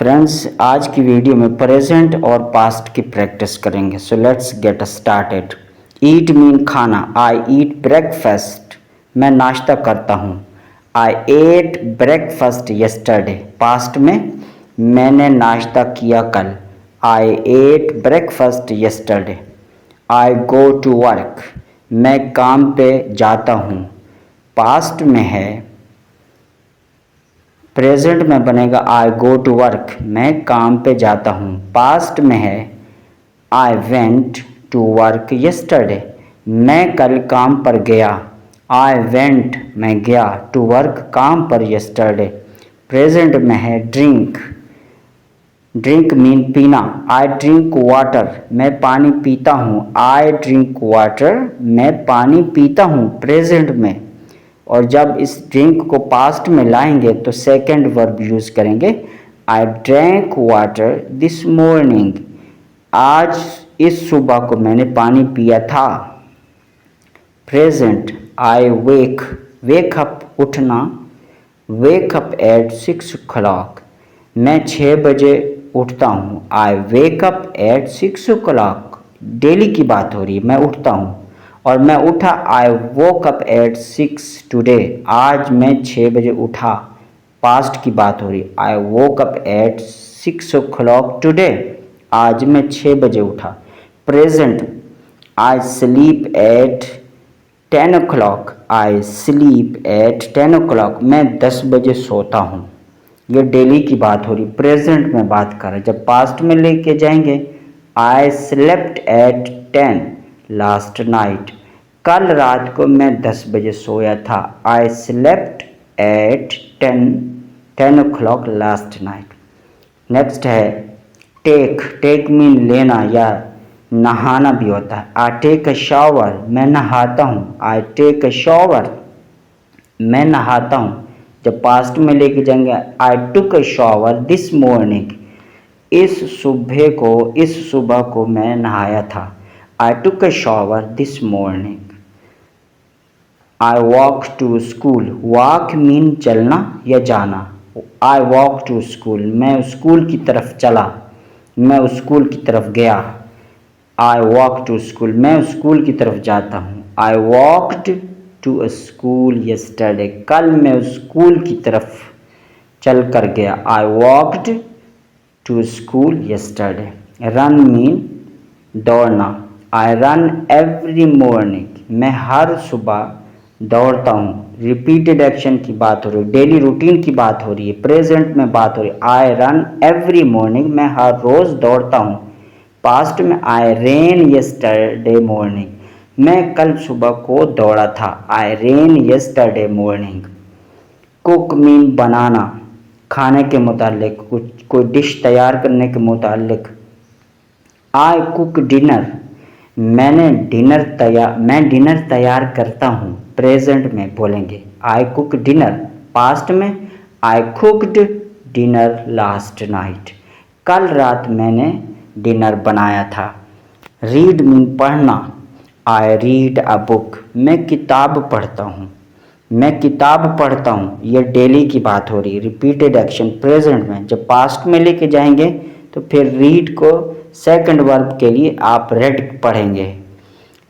Friends, आज की video में प्रेजेंट और पास्ट की प्रैक्टिस करेंगे। So let's get started. Eat mean खाना। I eat breakfast. मैं नाश्ता करता हूँ। I ate breakfast yesterday. Past में मैंने नाश्ता किया कल। I ate breakfast yesterday. I go to work. मैं काम पे जाता हूँ। पास्ट में है, प्रेजेंट में बनेगा आई गो टू वर्क। मैं काम पे जाता हूँ। पास्ट में है I went to work yesterday. मैं कल काम पर गया। आई वेंट मैं गया टू वर्क काम पर यस्टरडे। प्रेजेंट में है ड्रिंक। ड्रिंक मीन पीना। I drink water. मैं पानी पीता हूँ। I drink water. मैं पानी पीता हूँ प्रेजेंट में। और जब इस ड्रिंक को पास्ट में लाएंगे तो सेकंड वर्ब यूज करेंगे। I drank water this morning. आज इस सुबह को मैंने पानी पिया था। प्रेजेंट आई वेक। वेक अप उठना। Wake up at 6 o'clock। मैं 6 बजे उठता हूँ। I wake up at 6 o'clock। Daily की बात हो रही है, मैं उठता हूँ। और मैं उठा आई वोक अप एट 6 टुडे। आज मैं 6 बजे उठा। पास्ट की बात हो रही। I woke up at 6 o'clock today. आज मैं 6 बजे उठा। Present I sleep at 10 o'clock। I sleep at 10 o'clock। मैं 10 बजे सोता हूँ। ये डेली की बात हो रही, प्रेजेंट में बात कर रहे। जब पास्ट में लेके जाएंगे I slept at 10 last night. कल रात को मैं 10 बजे सोया था। I slept at 10 o'clock last night. Next है टेक। टेक मीन लेना या नहाना भी होता है। I take a shower. मैं नहाता हूँ। I take a shower. मैं नहाता हूँ। जब पास्ट में लेके जाएंगे I took a shower this morning. इस सुबह को मैं नहाया था। I took a shower this morning. I walk to school. Walk mean चलना या जाना। I walk to school. मैं स्कूल की तरफ चला। मैं स्कूल की तरफ गया। I walk to school. मैं स्कूल की तरफ जाता हूँ। I walked to a school yesterday. कल मैं स्कूल की तरफ चल कर गया। I walked to school yesterday. Run mean दौड़ना। I run every morning. मैं हर सुबह दौड़ता हूँ। रिपीटेड एक्शन की बात हो रही है, डेली रूटीन की बात हो रही है, प्रेजेंट में बात हो रही है। आई रन एवरी मॉर्निंग। मैं हर रोज दौड़ता हूँ। पास्ट में आई रेन यस्टरडे मॉर्निंग। मैं कल सुबह को दौड़ा था। I ran yesterday morning. Cook mean बनाना, खाने के मुतालिक, कुछ कोई डिश तैयार करने के मुतालिक। I cook dinner. मैं डिनर तैयार करता हूँ। प्रेजेंट में बोलेंगे आई कुक डिनर। पास्ट में आई कुकड डिनर लास्ट नाइट। कल रात मैंने डिनर बनाया था। रीड मीन पढ़ना। I read a book. मैं किताब पढ़ता हूँ। मैं किताब पढ़ता हूँ। ये डेली की बात हो रही है, रिपीटेड एक्शन प्रेजेंट में। जब पास्ट में लेके जाएंगे तो फिर रीड को सेकंड वर्ब के लिए आप रेड पढ़ेंगे,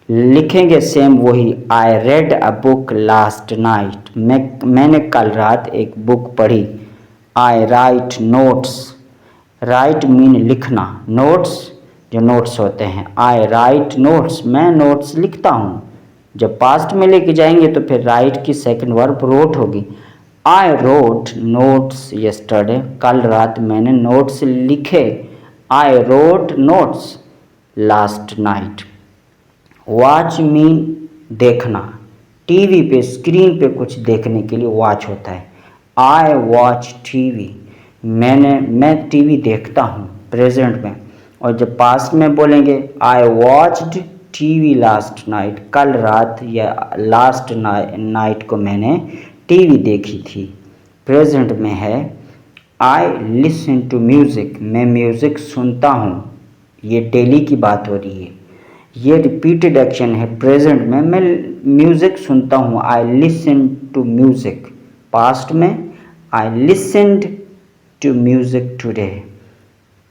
लिखेंगे सेम वही। I read a book last night. मैंने कल रात एक बुक पढ़ी। आई राइट नोट्स। राइट मीन लिखना। नोट्स जो नोट्स होते हैं। आई राइट नोट्स। मैं नोट्स लिखता हूँ। जब पास्ट में लेके जाएंगे तो फिर राइट की सेकंड वर्ब रोट होगी। I wrote notes yesterday. कल रात मैंने नोट्स लिखे। I wrote notes last night. Watch mean देखना। टीवी पे स्क्रीन पे कुछ देखने के लिए वॉच होता है। I watch TV. मैं टीवी देखता हूँ प्रेजेंट में। और जब पास्ट में बोलेंगे I watched TV last night. कल रात या लास्ट नाइट को मैंने टीवी देखी थी। प्रेजेंट में है आई लिसन टू म्यूज़िक। मैं म्यूज़िक सुनता हूँ। ये डेली की बात हो रही है, ये रिपीटेड एक्शन है प्रेजेंट में। मैं म्यूज़िक सुनता हूँ। I listen to music. Past में I listened to music today.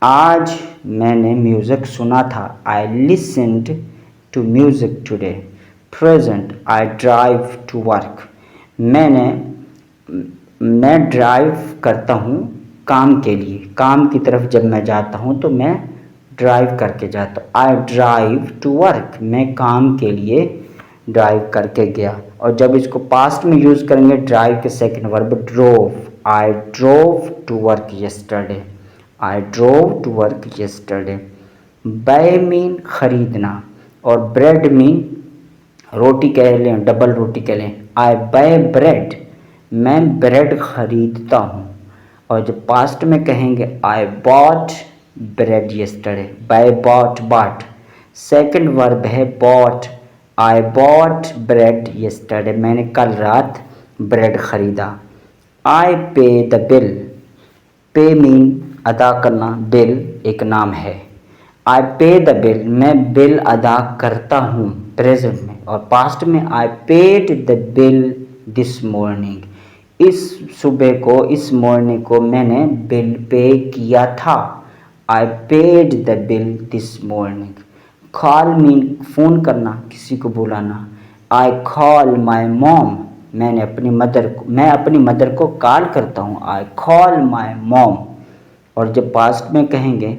आज मैंने म्यूज़िक सुना था। I listened to music today. Present, I drive to work. मैं ड्राइव करता हूँ काम के लिए। काम की तरफ जब मैं जाता हूँ तो मैं ड्राइव करके जाता हूँ। आई ड्राइव टू वर्क, मैं काम के लिए ड्राइव करके गया। और जब इसको पास्ट में यूज़ करेंगे ड्राइव के second verb drove. I drove to work yesterday. I drove to work yesterday. Buy mean खरीदना और ब्रेड मीन रोटी कह लें, डबल रोटी कह लें। आई बाय ब्रेड, मैं ब्रेड खरीदता हूँ। और जब पास्ट में कहेंगे I bought bread yesterday. Buy bought, bought second verb है bought. I bought bread yesterday, मैंने कल रात ब्रेड खरीदा। आई पे द बिल, पे मीन अदा करना, बिल एक नाम है। आई पे द बिल, मैं बिल अदा करता हूँ प्रेजेंट में। और पास्ट में I paid the bill this morning, इस सुबह को, इस मॉर्निंग को मैंने बिल पे किया था। I paid the bill this morning. Call mean phone करना, किसी को बुलाना। आई कॉल माई मॉम, मैं अपनी मदर को कॉल करता हूँ। I call my mom. और जब पास्ट में कहेंगे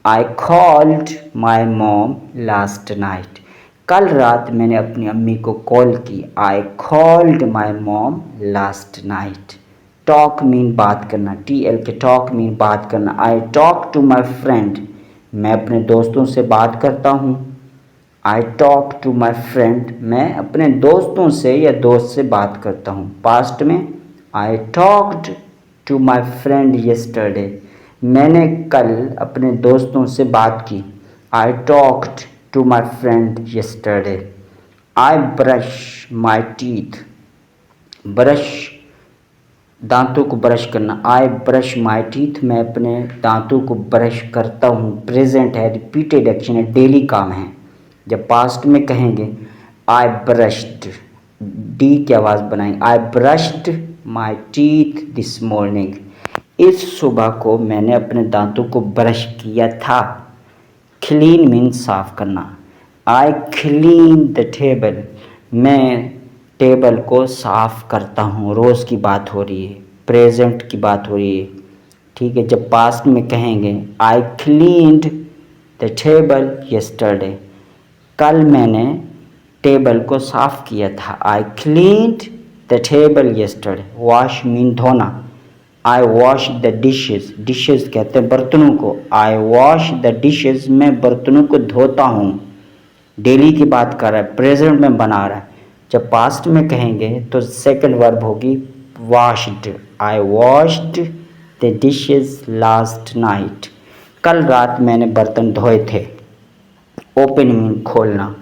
I called my mom last night, कल रात मैंने अपनी अम्मी को कॉल की। I called my mom last night. Talk mean बात करना, TL के टॉक मीन बात करना। I talk to my friend, मैं अपने दोस्तों से बात करता हूँ। I talk to my friend, मैं अपने दोस्तों से या दोस्त से बात करता हूँ। पास्ट में I talked to my friend yesterday, मैंने कल अपने दोस्तों से बात की। I talked to my friend yesterday. I brush my teeth, brush दांतों को ब्रश करना। आई ब्रश माई टीथ, मैं अपने दांतों को ब्रश करता हूँ। प्रेजेंट है, रिपीटेड एक्शन है, डेली काम है। जब पास्ट में कहेंगे आई ब्रश्ड, डी की आवाज़ बनाएंगे। I brushed my teeth this morning, इस सुबह को मैंने अपने दांतों को ब्रश किया था। क्लीन मीन साफ करना। आई क्लीन द टेबल, मैं टेबल को साफ करता हूँ। रोज़ की बात हो रही है, प्रेजेंट की बात हो रही है, ठीक है। जब पास्ट में कहेंगे I cleaned the table yesterday, कल मैंने टेबल को साफ किया था। I cleaned the table yesterday. Wash mean धोना। I wash the dishes, dishes कहते हैं बर्तनों को। आई वॉश द डिशेज़, मैं बर्तनों को धोता हूँ। डेली की बात कर रहा है, प्रेजेंट में बना रहा है। जब पास्ट में कहेंगे तो सेकंड वर्ब होगी washed. I washed the dishes last night, कल रात मैंने बर्तन धोए थे। ओपन मीन खोलना।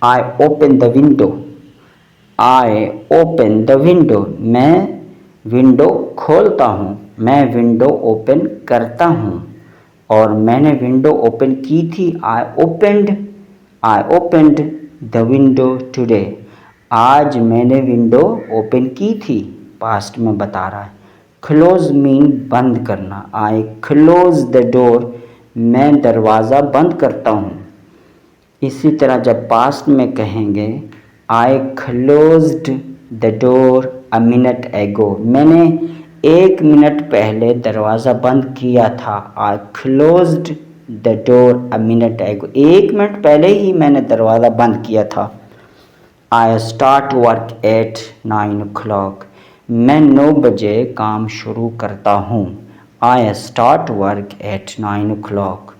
I open the window, I open the window, मैं विंडो खोलता हूँ। मैं विंडो ओपन करता हूँ। और मैंने विंडो ओपन की थी। आई ओपेंड द विंडो टुडे, आज मैंने विंडो ओपन की थी, पास्ट में बता रहा है। क्लोज मीन बंद करना। आई क्लोज द डोर, मैं दरवाज़ा बंद करता हूँ। इसी तरह जब पास्ट में कहेंगे I closed the door a minute ago, मैंने 1 मिनट पहले दरवाज़ा बंद किया था। I closed the door a minute ago, 1 minute पहले ही मैंने दरवाज़ा बंद किया था। I start work at 9 o'clock, मैं 9 बजे काम शुरू करता हूँ। I start work at 9 o'clock,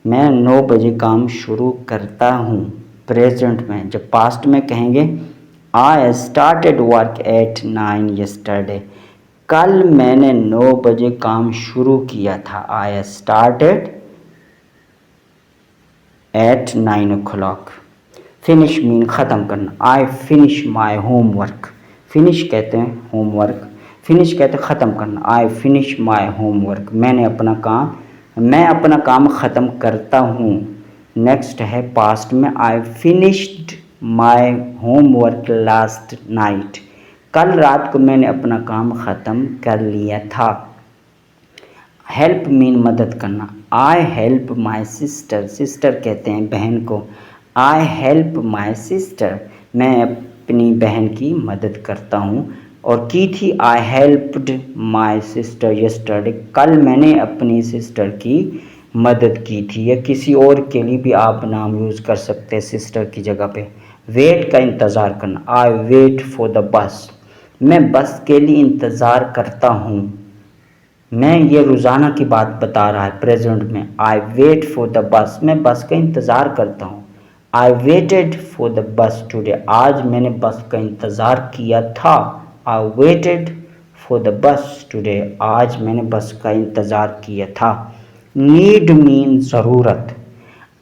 मैं 9 बजे काम शुरू करता हूँ। प्रेजेंट में जब पास्ट में कहेंगे I started work at 9 yesterday, कल मैंने 9 बजे काम शुरू किया था। I started at 9 o'clock। Finish mean ख़त्म करना। I finish my homework, finish कहते हैं होमवर्क, फिनिश कहते हैं ख़त्म करना। आई फिनिश माई होमवर्क, मैं अपना काम ख़त्म करता हूँ। नेक्स्ट है पास्ट में I finished my homework last night, कल रात को मैंने अपना काम ख़त्म कर लिया था। हेल्प मीन मदद करना। I help my sister, sister कहते हैं बहन को। आई हेल्प माई सिस्टर, मैं अपनी बहन की मदद करता हूँ। और की थी, आई हेल्प्ड माई सिस्टर यस्टरडे, कल मैंने अपनी सिस्टर की मदद की थी। या किसी और के लिए भी आप नाम यूज़ कर सकते हैं सिस्टर की जगह पे। वेट का इंतज़ार करना, I wait for the bus, मैं बस के लिए इंतज़ार करता हूँ। मैं ये रोज़ाना की बात बता रहा है प्रेजेंट में। I wait for the bus, मैं बस का इंतज़ार करता हूँ। I waited for the bus today, आज मैंने बस का इंतज़ार किया था। I waited for the bus today, आज मैंने बस का इंतज़ार किया था। नीड मीन ज़रूरत।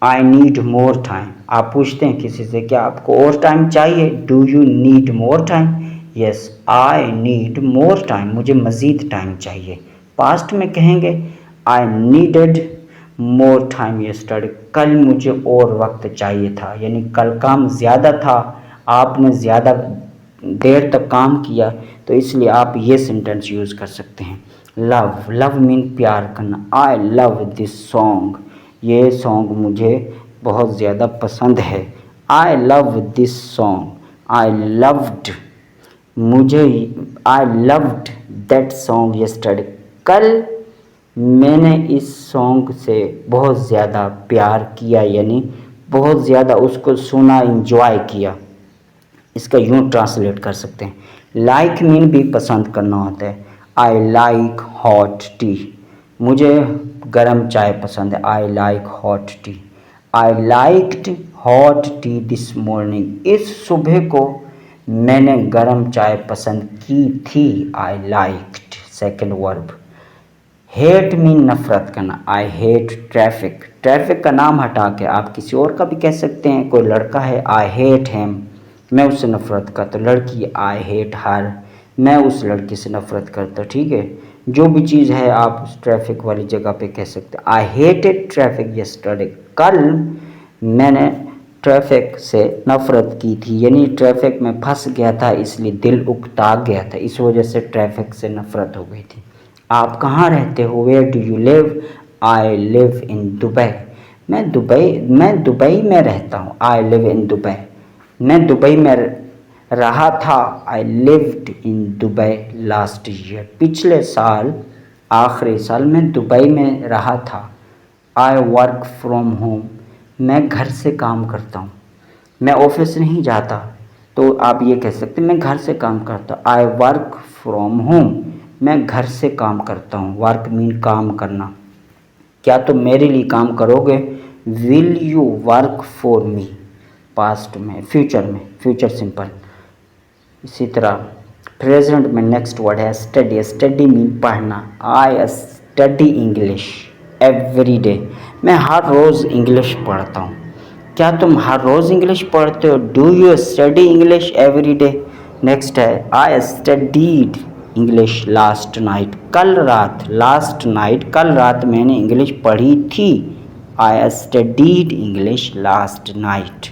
आई नीड मोर टाइम, आप पूछते हैं किसी से क्या आपको और टाइम चाहिए, do you need more time. Yes, I need more time, मुझे मज़ीद टाइम चाहिए। पास्ट में कहेंगे I needed more time yesterday, कल मुझे और वक्त चाहिए था, यानी कल काम ज़्यादा था, आपने ज़्यादा देर तक काम किया, तो इसलिए आप ये सेंटेंस यूज़ कर सकते हैं। लव, लव मीन प्यार करना। आई लव दिस सॉन्ग, ये सॉन्ग मुझे बहुत ज़्यादा पसंद है। I love this song, I loved, मुझे, I loved that song yesterday, कल मैंने इस सॉन्ग से बहुत ज़्यादा प्यार किया, यानी बहुत ज़्यादा उसको सुना, इंजॉय किया। इसका यूँ ट्रांसलेट कर सकते हैं। लाइक मीन भी पसंद करना होता है। आई लाइक हॉट टी, मुझे गर्म चाय पसंद है। I like hot T. I liked hot T this morning, इस सुबह को मैंने गर्म चाय पसंद की थी। I liked, second verb. Hate mean नफ़रत करना। आई हेट ट्रैफिक, ट्रैफिक का नाम हटा के आप किसी और का भी कह सकते हैं। कोई लड़का है, आई हेट हिम, मैं उससे नफ़रत करता। लड़की, आई हेट हर, मैं उस लड़की से नफ़रत करता। ठीक है, जो भी चीज़ है आप उस ट्रैफिक वाली जगह पे कह सकते हैं। आई हेटेड ट्रैफिक यस्टरडे, कल मैंने ट्रैफिक से नफ़रत की थी, यानी ट्रैफिक में फंस गया था, इसलिए दिल उकता गया था, इस वजह से ट्रैफिक से नफ़रत हो गई थी। आप कहाँ रहते हो, where do you live. I live in Dubai, मैं दुबई में रहता हूँ। आई लिव इन दुबई, मैं दुबई में रहा था। I lived in Dubai last year, पिछले साल, आखिरी साल मैं दुबई में रहा था। आई वर्क फ्रॉम होम, मैं घर से काम करता हूँ, मैं ऑफिस नहीं जाता, तो आप ये कह सकते हैं मैं घर से काम करता हूँ। आई वर्क फ्रॉम होम, मैं घर से काम करता हूँ। वर्क मीन काम करना। क्या तुम मेरे लिए काम करोगे, will you work for me, past में, फ्यूचर में, फ्यूचर सिंपल। इसी तरह प्रेजेंट में नेक्स्ट वर्ड है स्टडी, स्टडी मीन पढ़ना। I study English every day, मैं हर रोज़ इंग्लिश पढ़ता हूँ। क्या तुम हर रोज़ इंग्लिश पढ़ते हो, do you study English every day. Next है I studied English last night, कल रात, लास्ट नाइट, कल रात मैंने इंग्लिश पढ़ी थी। आई studied English last night.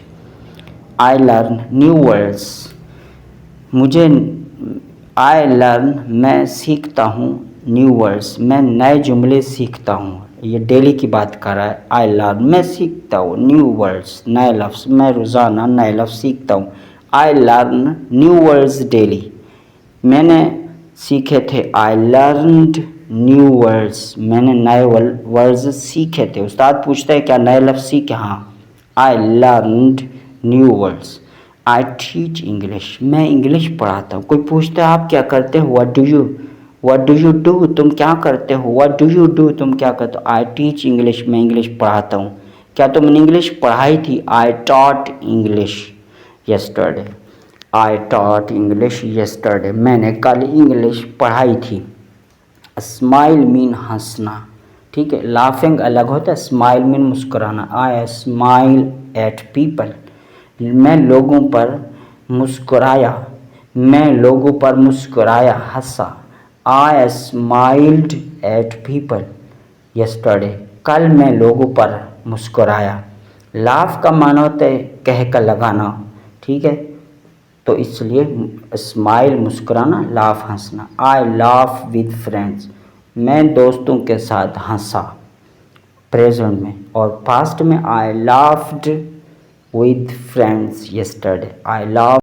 I learn new words, मुझे, आई लर्न, मैं सीखता हूँ, न्यू वर्ड्स, मैं नए जुमले सीखता हूँ। ये डेली की बात कर रहा है। आई लर्न, मैं सीखता हूँ, न्यू वर्ड्स, नए लफ्ज़, मैं रोज़ाना नए लफ्ज़ सीखता हूँ। I learn new words daily, मैंने सीखे थे। आई लर्नड न्यू वर्ड्स, मैंने नए वर्ड्स सीखे थे। उस्ताद पूछता है क्या नए लफ्ज़ सीखे, हाँ। I learned new words. I teach English, मैं इंग्लिश पढ़ाता हूँ। कोई पूछता है आप क्या करते हो, व्हाट डू यू डू, तुम क्या करते हो, व्हाट डू यू डू, तुम क्या करते हो। आई टीच इंग्लिश, मैं इंग्लिश पढ़ाता हूँ। क्या तुमने इंग्लिश पढ़ाई थी, I taught English yesterday. I taught English yesterday, मैंने कल इंग्लिश पढ़ाई थी। स्माइल मीन हंसना, ठीक है, लाफिंग अलग होता है, स्माइल मीन मुस्कुराना। आई स्माइल एट पीपल, मैं लोगों पर मुस्कुराया, मैं लोगों पर मुस्कुराया, हंसा। आई स्माइल्ड एट पीपल यस्टरडे, कल मैं लोगों पर मुस्कुराया। लाफ का माना होता है कह कर लगाना, ठीक है, तो इसलिए स्माइल मुस्कुराना, लाफ हंसना। आई लाफ विद फ्रेंड्स, मैं दोस्तों के साथ हंसा प्रेजेंट में। और पास्ट में I laughed with friends yesterday. I laugh